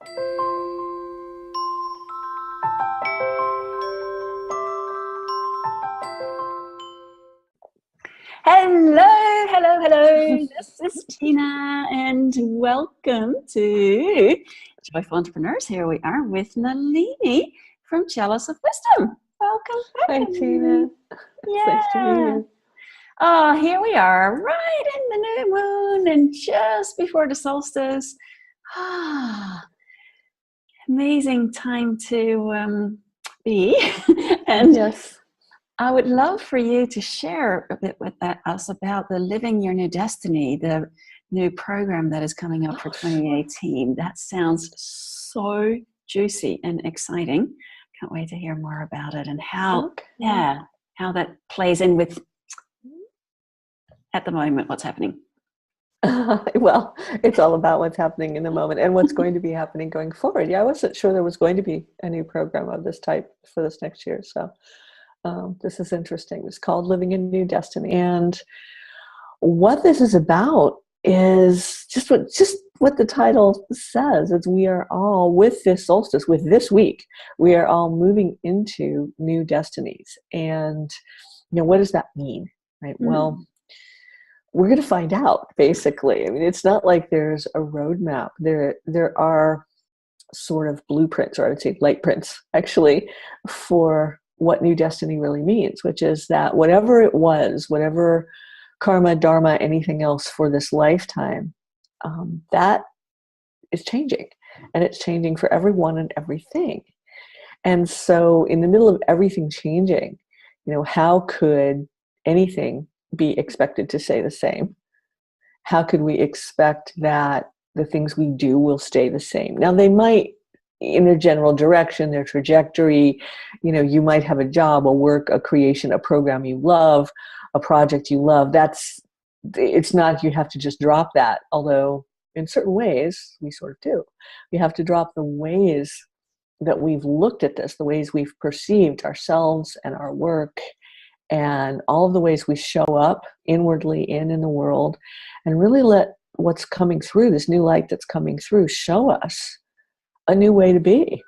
Hello, hello, hello. This is Tina, and welcome to Joyful Entrepreneurs. Here we are with Nalini from Chalice of Wisdom. Welcome back. Hi, Tina. Yeah. Nice to meet you. Oh, here we are, right in the new moon and just before the solstice. Amazing time to be. And yes. I would love for you to share a bit with us about the Living Your New Destiny, the new program that is coming up for 2018. That sounds so juicy and exciting. Can't wait to hear more about it and how that plays in with, at the moment, what's happening. Well, it's all about what's happening in the moment and what's going to be happening going forward. Yeah, I wasn't sure there was going to be a new program of this type for this next year. So this is interesting. It's called Living a New Destiny. And what this is about is just what the title says. Is we are all, with this solstice, with this week, we are all moving into new destinies. And, what does that mean? Right? Well, we're going to find out, basically. I mean, it's not like there's a roadmap. There are sort of blueprints, or I would say light prints, actually, for what new destiny really means, which is that whatever it was, whatever karma, dharma, anything else for this lifetime, that is changing. And it's changing for everyone and everything. And so in the middle of everything changing, how could anything be expected to stay the same? How could we expect that the things we do will stay the same? Now, they might, in their general direction, their trajectory, you might have a job, a work, a creation, a program you love, a project you love. It's not you have to just drop that, although in certain ways we sort of do. We have to drop the ways that we've looked at this, the ways we've perceived ourselves and our work, and all of the ways we show up inwardly in the world, and really let what's coming through, this new light that's coming through, show us a new way to be.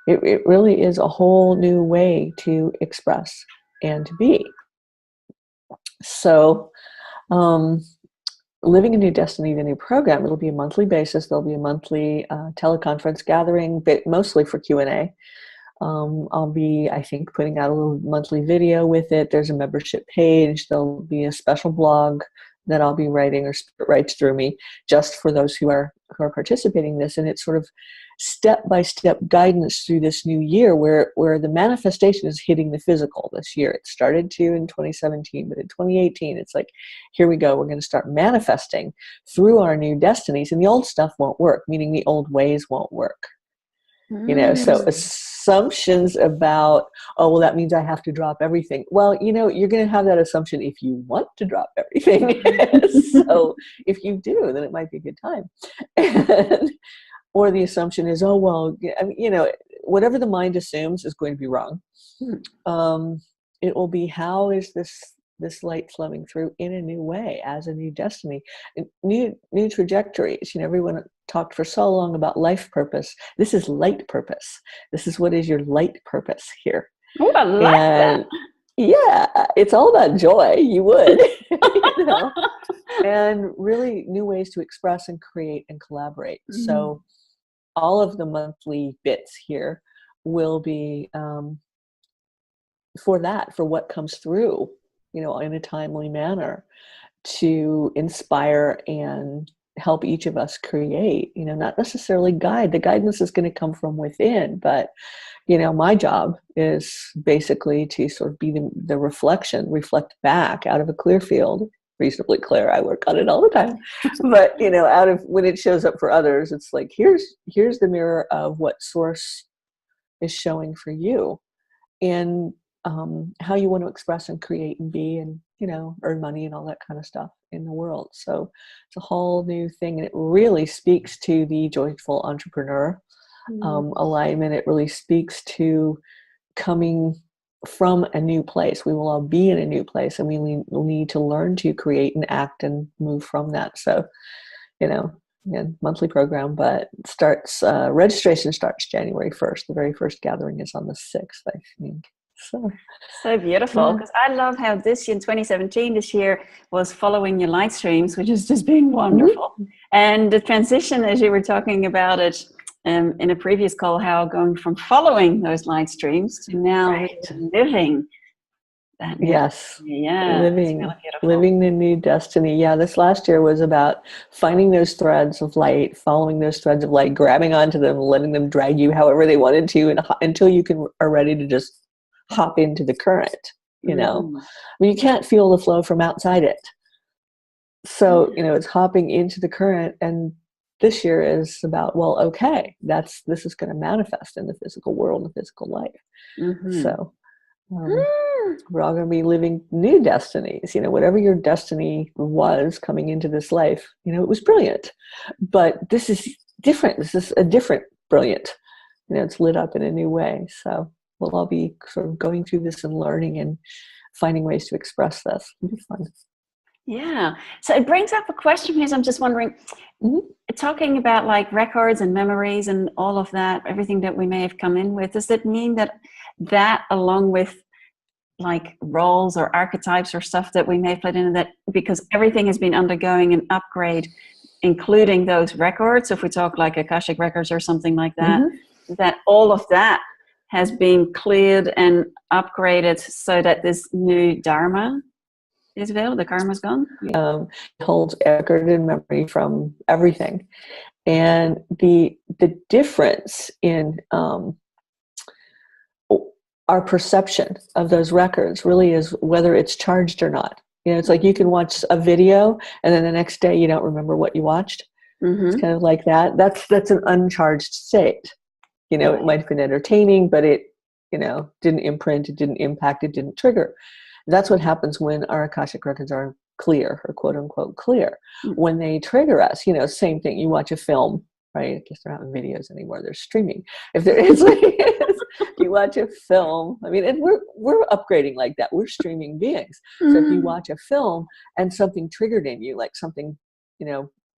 It really is a whole new way to express and to be. So, Living a New Destiny, the new program, it'll be a monthly basis. There'll be a monthly teleconference gathering, but mostly for Q&A. I'll be, I think, putting out a little monthly video with it. There's a membership page. There'll be a special blog that I'll be writing, or writes through me, just for those who are participating in this. And it's sort of step-by-step guidance through this new year, where the manifestation is hitting the physical this year. It started to in 2017, but in 2018, it's like, here we go. We're going to start manifesting through our new destinies, and the old stuff won't work, meaning the old ways won't work. So assumptions about, oh, well, that means I have to drop everything. Well, you're going to have that assumption if you want to drop everything. So if you do, then it might be a good time. Or the assumption is, oh, well, whatever the mind assumes is going to be wrong. It will be, how is this light flowing through in a new way, as a new destiny, new trajectories. Everyone talked for so long about life purpose. This is light purpose. This is what is your light purpose here. Oh, I like that. Yeah, it's all about joy. You would, and really new ways to express and create and collaborate. So all of the monthly bits here will be for what comes through, in a timely manner, to inspire and help each of us create, not necessarily guide. The guidance is going to come from within, but, my job is basically to sort of be the reflect back out of a clear field, reasonably clear. I work on it all the time, but, out of, when it shows up for others, it's like, here's the mirror of what source is showing for you, and how you want to express and create and be, and earn money and all that kind of stuff in the world. So it's a whole new thing, and it really speaks to the joyful entrepreneur alignment. It really speaks to coming from a new place. We will all be in a new place, and we will need to learn to create and act and move from that. So Again, monthly program, but starts registration starts January 1st. The very first gathering is on the 6th, I think. So beautiful, because I love how this year in 2017, this year was following your light streams, which has just been wonderful. Mm-hmm. And the transition, as you were talking about it in a previous call, how going from following those light streams to now living that new destiny. Yeah, living, really living the new destiny. Yeah, this last year was about finding those threads of light, following those threads of light, grabbing onto them, letting them drag you however they wanted to, and until you are ready to just hop into the current. I mean, you can't feel the flow from outside it. So, it's hopping into the current. And this year is about, well, okay, this is going to manifest in the physical world, the physical life. So we're all going to be living new destinies. Whatever your destiny was coming into this life, it was brilliant. But this is different. This is a different brilliant. It's lit up in a new way. So we'll all be sort of going through this and learning and finding ways to express this. It'll be fun. Yeah. So it brings up a question, because I'm just wondering, talking about like records and memories and all of that, everything that we may have come in with, does that mean that along with like roles or archetypes or stuff that we may have played in, that because everything has been undergoing an upgrade, including those records, if we talk like Akashic records or something like that, that all of that has been cleared and upgraded so that this new Dharma is available, the karma's gone? Holds record and memory from everything. And the difference in our perception of those records really is whether it's charged or not. It's like you can watch a video and then the next day you don't remember what you watched. It's kind of like that. That's an uncharged state. It might have been entertaining, but it, didn't imprint, it didn't impact, it didn't trigger. That's what happens when our Akashic records are clear, or quote unquote clear. When they trigger us, same thing. You watch a film, right? I guess they're not in videos anymore. They're streaming. If there is, if you watch a film, I mean, and we're upgrading like that. We're streaming beings. So if you watch a film and something triggered in you, like something,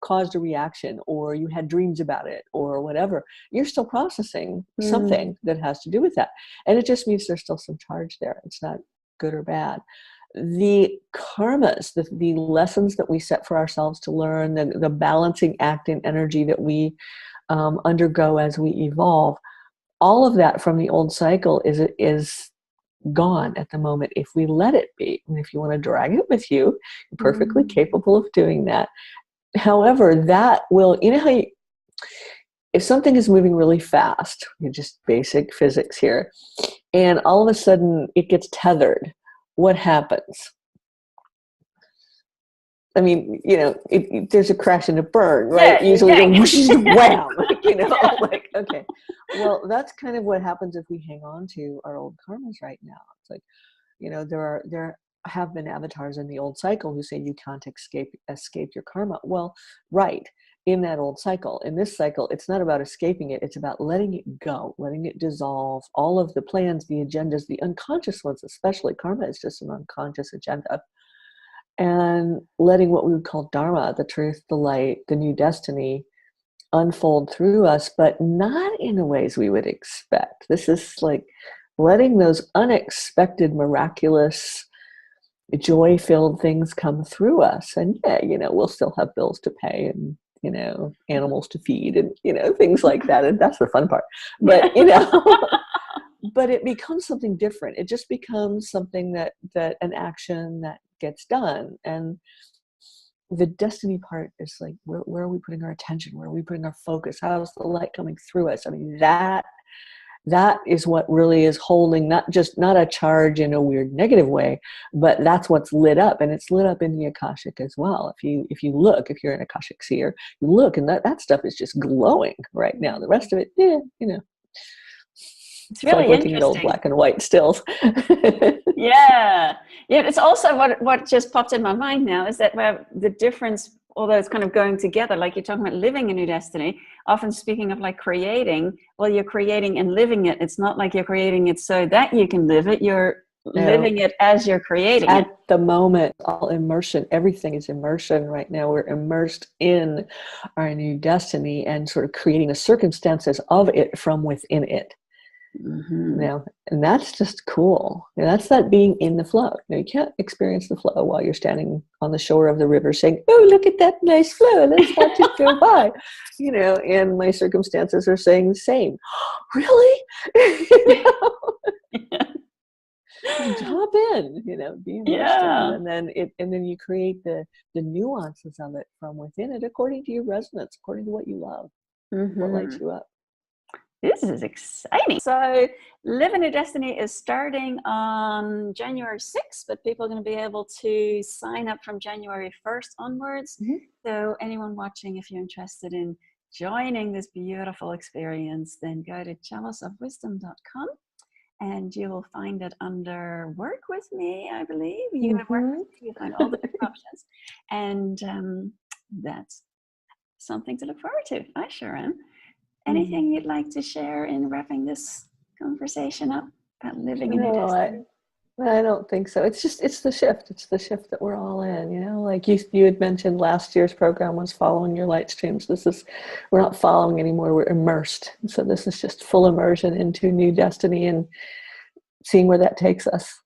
caused a reaction, or you had dreams about it, or whatever, you're still processing something that has to do with that. And it just means there's still some charge there. It's not good or bad. The karmas, the lessons that we set for ourselves to learn, the balancing act in energy that we undergo as we evolve, all of that from the old cycle is gone at the moment if we let it be. And if you want to drag it with you, you're perfectly capable of doing that. However, that will, how if something is moving really fast, just basic physics here, and all of a sudden it gets tethered, what happens? I mean, there's a crash and a burn, right? Usually wham, like, okay. Well, that's kind of what happens if we hang on to our old karmas right now. It's like, there have been avatars in the old cycle who say you can't escape your karma. Well, right. In that old cycle. In this cycle, it's not about escaping it. It's about letting it go, letting it dissolve. All of the plans, the agendas, the unconscious ones, especially karma is just an unconscious agenda. And letting what we would call dharma, the truth, the light, the new destiny, unfold through us, but not in the ways we would expect. This is like letting those unexpected, miraculous, joy-filled things come through us. And we'll still have bills to pay and animals to feed and, things like that. And that's the fun part. But, but it becomes something different. It just becomes something that an action that gets done. And the destiny part is like, where are we putting our attention? Where are we putting our focus? How's the light coming through us? I mean, that is what really is holding, not a charge in a weird negative way, but that's what's lit up, and it's lit up in the Akashic as well. If you look, if you're an Akashic seer, you look, and that stuff is just glowing right now. The rest of it, it's really like looking at old black and white stills. Yeah. It's also what just popped in my mind now is that the difference, although it's kind of going together, like you're talking about living a new destiny, often speaking of like creating, well, you're creating and living it. It's not like you're creating it so that you can live it. You're living it as you're creating at it. the moment, all immersion, everything is immersion right now. We're immersed in our new destiny and sort of creating the circumstances of it from within it. Mm-hmm. And that's just cool. That's that being in the flow. You can't experience the flow while you're standing on the shore of the river saying, oh, look at that nice flow, let's watch it go by. And my circumstances are saying the same. Really? Just hop in, be immersed in it, and then you create the nuances of it from within it according to your resonance, according to what you love, what lights you up. This is exciting. So Living Your Destiny is starting on January 6th, but people are going to be able to sign up from January 1st onwards. Mm-hmm. So anyone watching, if you're interested in joining this beautiful experience, then go to chaliceofwisdom.com. And you will find it under Work With Me, I believe. You can work with me, you find all the different options. And that's something to look forward to. I sure am. Anything you'd like to share in wrapping this conversation up about living in your destiny? I don't think so. It's the shift. It's the shift that we're all in, like you had mentioned last year's program was following your light streams. We're not following anymore. We're immersed. So this is just full immersion into new destiny and seeing where that takes us.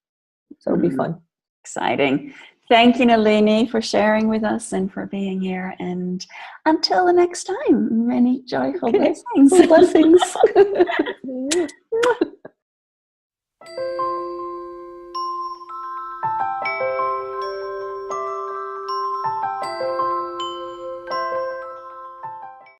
So it'll be fun. Exciting. Thank you, Nalini, for sharing with us and for being here. And until the next time, many joyful blessings. Blessings.